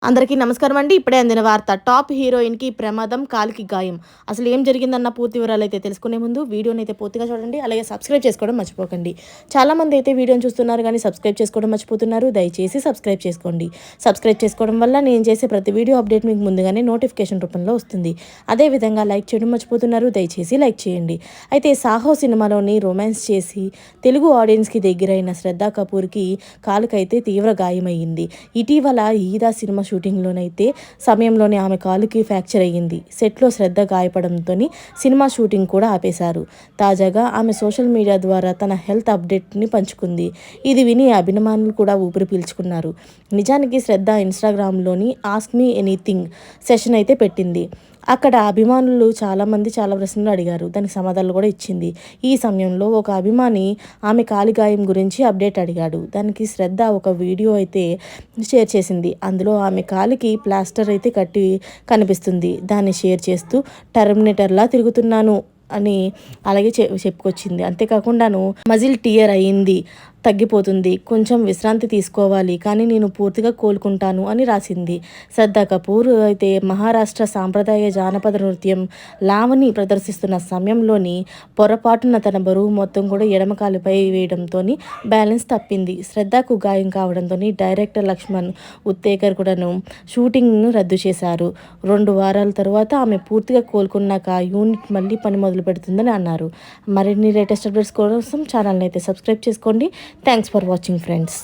అందరికీ నమస్కారం అండి. ఇప్పుడే అందిన వార్త. టాప్ హీరోయిన్‌కి ప్రమాదం, కాలికి గాయం. అసలు ఏం జరిగిందన్న పూర్తి వివరాలైతే తెలుసుకునే ముందు వీడియోనైతే పూర్తిగా చూడండి. అలాగే సబ్స్క్రైబ్ చేసుకోవడం మర్చిపోకండి. చాలామంది అయితే వీడియోని చూస్తున్నారు కానీ సబ్స్క్రైబ్ చేసుకోవడం మర్చిపోతున్నారు. దయచేసి సబ్స్క్రైబ్ చేసుకోండి. సబ్స్క్రైబ్ చేసుకోవడం వల్ల నేను చేసే ప్రతి వీడియో అప్డేట్ మీకు ముందుగానే నోటిఫికేషన్ రూపంలో వస్తుంది. అదేవిధంగా లైక్ చేయడం మర్చిపోతున్నారు. దయచేసి లైక్ చేయండి. అయితే 'సాహో' సినిమాలోని రొమాన్స్ చేసి తెలుగు ఆడియన్స్‌కి దగ్గరైన శ్రద్ధా కపూర్‌కి కాలుకైతే తీవ్ర గాయమయ్యింది. ఇటీవల 'ఈదా' సినిమా షూటింగ్లోనైతే సమయంలోనే ఆమె కాలుకి ఫ్రాక్చర్ అయ్యింది. సెట్లో శ్రద్ధ గాయపడంతో సినిమా షూటింగ్ కూడా ఆపేశారు. తాజాగా ఆమె సోషల్ మీడియా ద్వారా తన హెల్త్ అప్డేట్ని పంచుకుంది. ఇది విని అభిమానులు కూడా ఊపిరి పీల్చుకున్నారు. నిజానికి శ్రద్ధ ఇన్స్టాగ్రామ్లోని ఆస్క్ మీ ఎనీథింగ్ సెషన్ అయితే పెట్టింది. అక్కడ అభిమానులు చాలామంది చాలా ప్రశ్నలు అడిగారు. దానికి సమాధానాలు కూడా ఇచ్చింది. ఈ సమయంలో ఒక అభిమాని ఆమె కాలి గాయం గురించి అప్డేట్ అడిగాడు. దానికి శ్రద్ధ ఒక వీడియో అయితే షేర్ చేసింది. అందులో ఆమె కాలికి ప్లాస్టర్ అయితే కట్టి కనిపిస్తుంది. దాన్ని షేర్ చేస్తూ టర్మినేటర్లా తిరుగుతున్నాను అని అలాగే చెప్పుకొచ్చింది. అంతేకాకుండాను మజిల్ టియర్ అయింది, తగ్గిపోతుంది, కొంచెం విశ్రాంతి తీసుకోవాలి, కానీ నేను పూర్తిగా కోలుకుంటాను అని రాసింది. శ్రద్ధా కపూర్ అయితే మహారాష్ట్ర సాంప్రదాయ జానపద నృత్యం లావణి ప్రదర్శిస్తున్న సమయంలోని పొరపాటున తన బరువు మొత్తం కూడా ఎడమ కాలుపై వేయడంతో బ్యాలెన్స్ తప్పింది. శ్రద్ధకు గాయం కావడంతో డైరెక్టర్ లక్ష్మణ్ ఉత్తేకర్ కూడాను షూటింగ్ను రద్దు చేశారు. 2 వారాల తర్వాత ఆమె పూర్తిగా కోలుకున్నాక యూనిట్ మళ్ళీ పని మొదలు పెడుతుందని అన్నారు. మరిన్ని లేటెస్ట్ అప్డేట్స్ కోసం ఛానల్ని అయితే సబ్స్క్రైబ్ చేసుకోండి. Thanks for watching, friends.